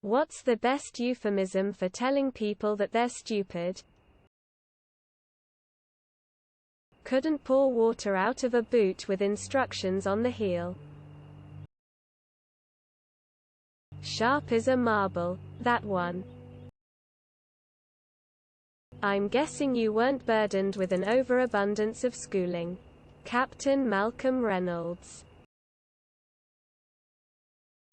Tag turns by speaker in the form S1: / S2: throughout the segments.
S1: What's the best euphemism for telling people that they're stupid? Couldn't pour water out of a boot with instructions on the heel. Sharp as a marble, that one. I'm guessing you weren't burdened with an overabundance of schooling. Captain Malcolm Reynolds.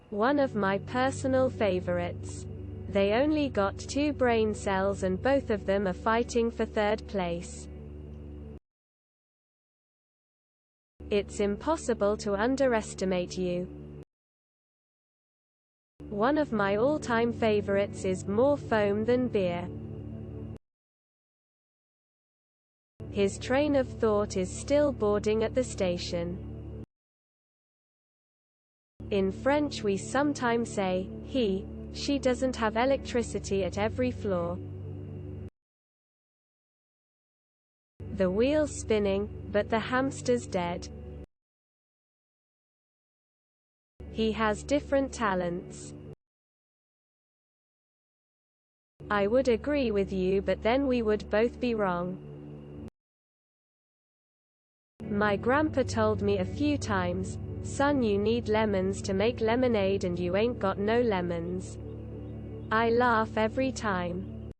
S1: One of my personal favorites. They only got 2 brain cells and both of them are fighting for 3rd place. It's impossible to underestimate you. One of my all-time favorites is more foam than beer. His train of thought is still boarding at the station. In French we sometimes say, she doesn't have electricity at every floor. The wheel's spinning, but the hamster's dead. He has different talents. I would agree with you, but then we would both be wrong. My grandpa told me a few times, "Son, you need lemons to make lemonade and you ain't got no lemons." I laugh every time.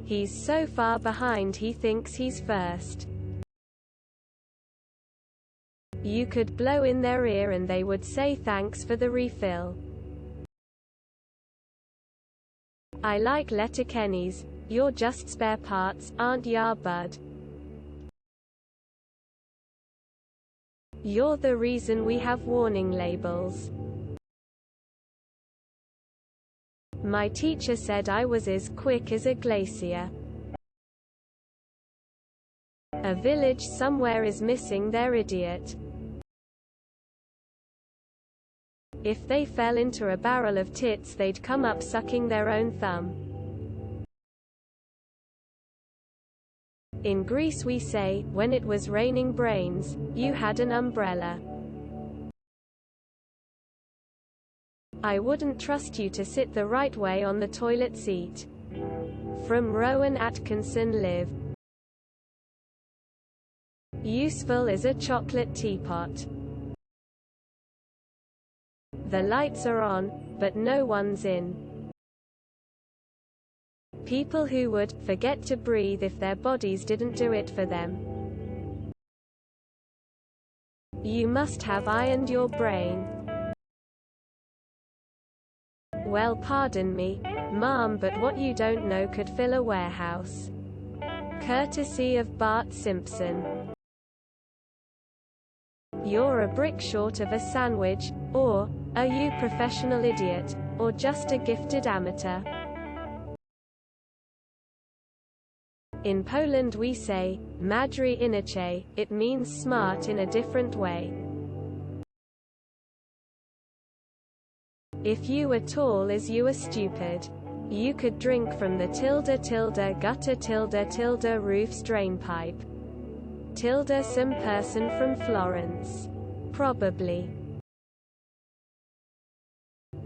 S1: He's so far behind he thinks he's first. You could blow in their ear and they would say thanks for the refill. I like Letterkenny's, "You're just spare parts, aren't ya, bud? You're the reason we have warning labels." My teacher said I was as quick as a glacier. A village somewhere is missing their idiot. If they fell into a barrel of tits they'd come up sucking their own thumb. In Greece we say, when it was raining brains, you had an umbrella. I wouldn't trust you to sit the right way on the toilet seat. From Rowan Atkinson Live. Useful as a chocolate teapot. The lights are on, but no one's in. People who would forget to breathe if their bodies didn't do it for them. You must have ironed your brain. Well, pardon me, Mom, but what you don't know could fill a warehouse. Courtesy of Bart Simpson. You're a brick short of a sandwich, or are you professional idiot, or just a gifted amateur? In Poland we say, "Mądry inaczej," it means smart in a different way. If you were tall as you were stupid. You could drink from the gutter roof's drainpipe. Some person from Florence. Probably.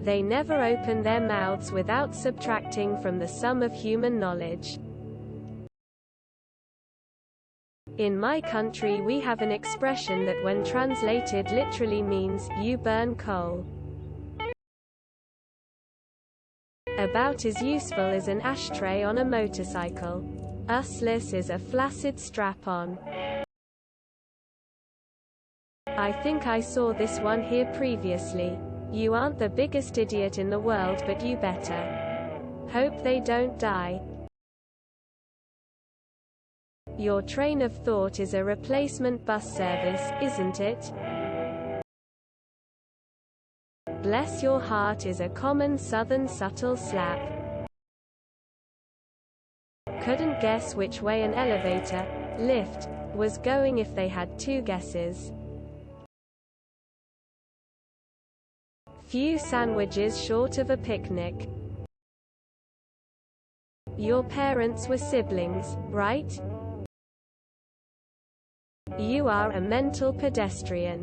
S1: They never open their mouths without subtracting from the sum of human knowledge. In my country we have an expression that when translated literally means, you burn coal. About as useful as an ashtray on a motorcycle. Useless is a flaccid strap-on. I think I saw this one here previously. You aren't the biggest idiot in the world, but you better hope they don't die. Your train of thought is a replacement bus service, isn't it? Bless your heart is a common southern subtle slap. Couldn't guess which way an elevator, lift, was going if they had 2 guesses. Few sandwiches short of a picnic. Your parents were siblings, right? You are a mental pedestrian.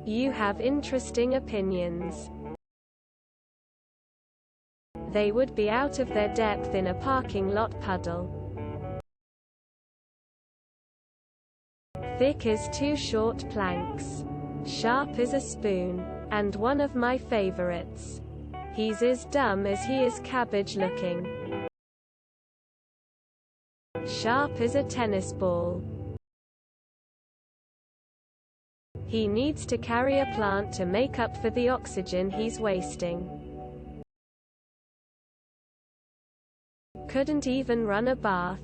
S1: You have interesting opinions. They would be out of their depth in a parking lot puddle. Thick as two short planks. Sharp as a spoon. And one of my favorites. He's as dumb as he is cabbage looking. Sharp as a tennis ball. He needs to carry a plant to make up for the oxygen he's wasting. Couldn't even run a bath.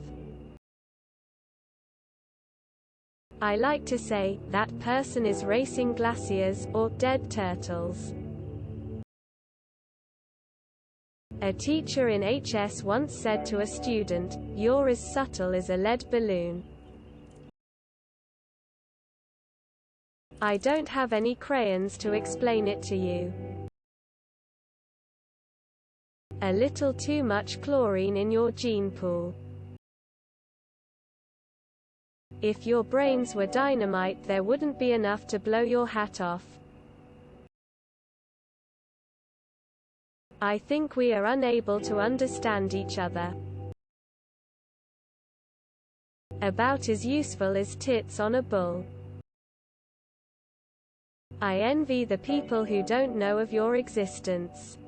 S1: I like to say, that person is racing glaciers, or dead turtles. A teacher in HS once said to a student, "You're as subtle as a lead balloon." I don't have any crayons to explain it to you. A little too much chlorine in your gene pool. If your brains were dynamite, there wouldn't be enough to blow your hat off. I think we are unable to understand each other. About as useful as tits on a bull. I envy the people who don't know of your existence.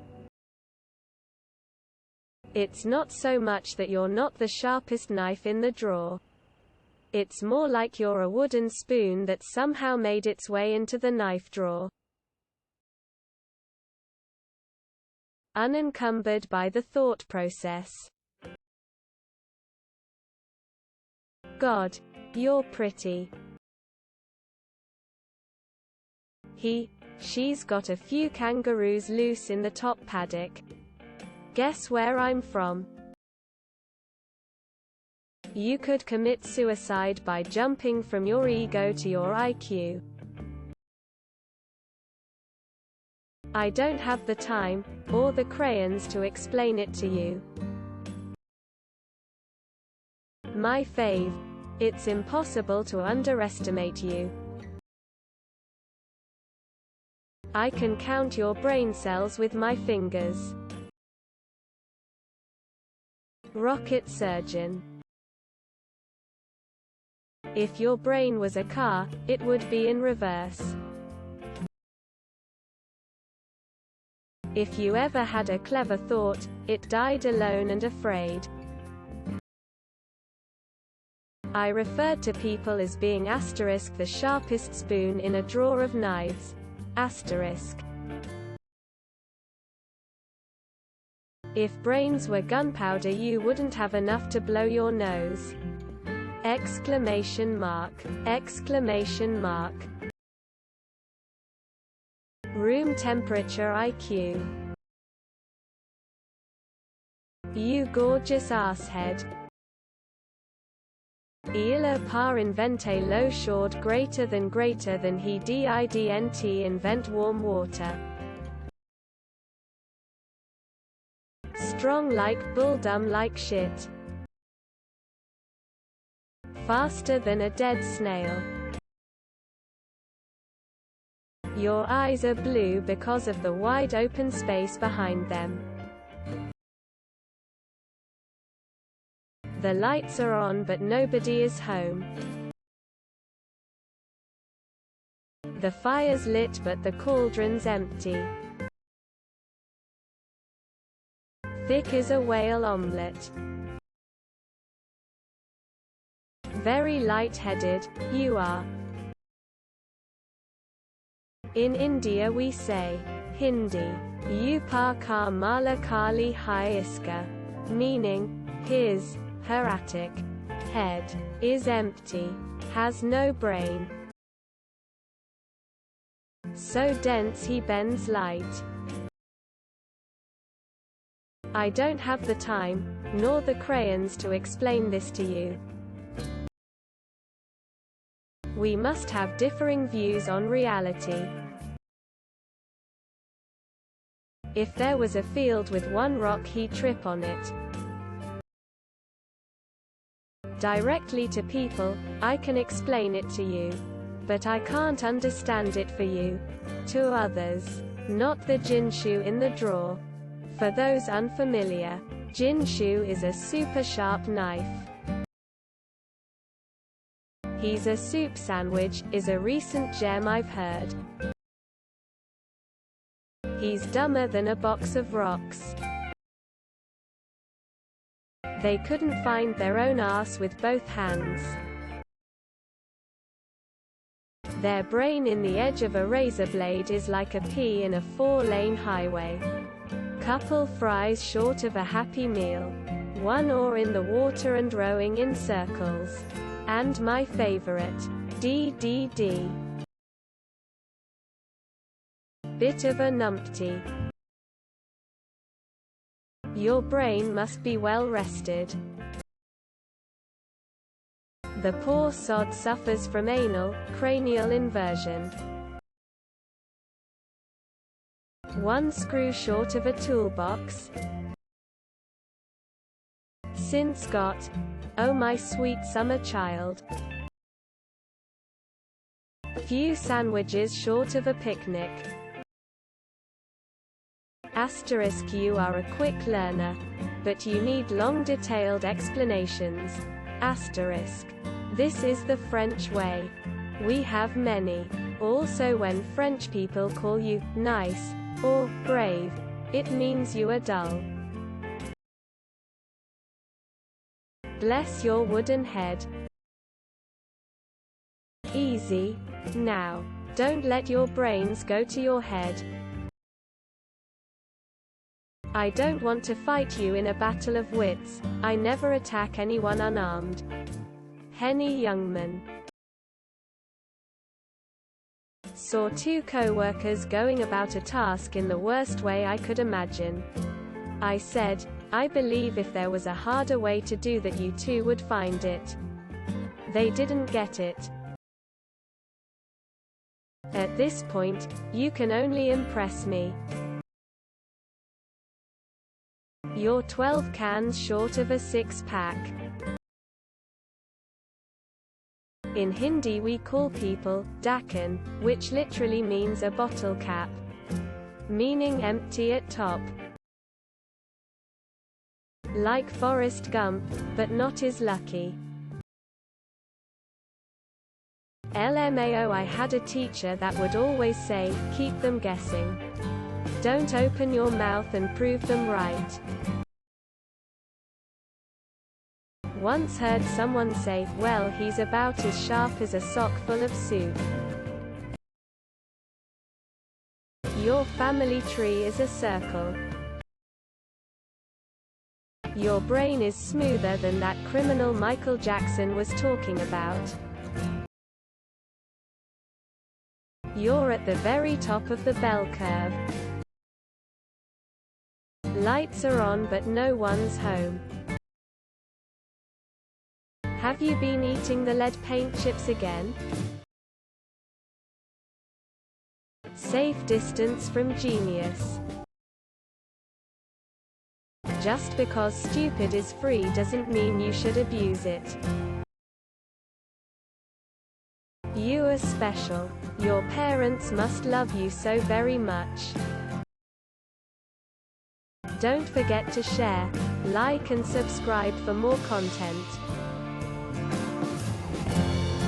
S1: It's not so much that you're not the sharpest knife in the drawer. It's more like you're a wooden spoon that somehow made its way into the knife drawer. Unencumbered by the thought process. God, you're pretty. She's got a few kangaroos loose in the top paddock. Guess where I'm from? You could commit suicide by jumping from your ego to your IQ. I don't have the time, or the crayons to explain it to you. My fave. It's impossible to underestimate you. I can count your brain cells with my fingers. Rocket surgeon. If your brain was a car, it would be in reverse. If you ever had a clever thought, it died alone and afraid. I referred to people as being asterisk the sharpest spoon in a drawer of knives. Asterisk. If brains were gunpowder, you wouldn't have enough to blow your nose. Exclamation mark. Exclamation mark. Room temperature IQ. You gorgeous asshead. Il par invente l'eau chaude greater than he didnt invent warm water. Strong like bull, dumb like shit. Faster than a dead snail. Your eyes are blue because of the wide open space behind them. The lights are on but nobody is home. The fire's lit but the cauldron's empty. Thick as a whale omelette. Very light-headed, you are. In India we say, Hindi, Upar ka mala kali hai iska, meaning, her attic head is empty, has no brain. So dense he bends light. I don't have the time, nor the crayons to explain this to you. We must have differing views on reality. If there was a field with one rock, he'd trip on it. Directly to people, I can explain it to you. but I can't understand it for you. To others. Not the jinshu in the drawer. For those unfamiliar, jinshu is a super sharp knife. He's a soup sandwich, is a recent gem I've heard. He's dumber than a box of rocks. They couldn't find their own arse with both hands. Their brain in the edge of a razor blade is like a pea in a 4-lane highway. Couple fries short of a happy meal. One oar in the water and rowing in circles. And my favorite, DDD. Bit of a numpty. Your brain must be well rested. The poor sod suffers from anal, cranial inversion. One screw short of a toolbox. Since got, oh my sweet summer child. Few sandwiches short of a picnic. Asterisk, you are a quick learner, but you need long detailed explanations. Asterisk. This is the French way. We have many. Also, when French people call you nice or brave, it means you are dull. Bless your wooden head. Easy. Now. Don't let your brains go to your head. I don't want to fight you in a battle of wits. I never attack anyone unarmed. Henny Youngman. Saw two co-workers going about a task in the worst way I could imagine. I said, I believe if there was a harder way to do that, you two would find it. They didn't get it. At this point, you can only impress me. You're 12 cans short of a 6-pack. In Hindi we call people dhakkan, which literally means a bottle cap, meaning empty at top. Like Forrest Gump, but not as lucky. LMAO, I had a teacher that would always say, keep them guessing. Don't open your mouth and prove them right. Once heard someone say, well, he's about as sharp as a sock full of soup. Your family tree is a circle. Your brain is smoother than that criminal Michael Jackson was talking about. You're at the very top of the bell curve. Lights are on but no one's home. Have you been eating the lead paint chips again? Safe distance from genius. Just because stupid is free doesn't mean you should abuse it. You are special. Your parents must love you so very much. Don't forget to share, like and subscribe for more content.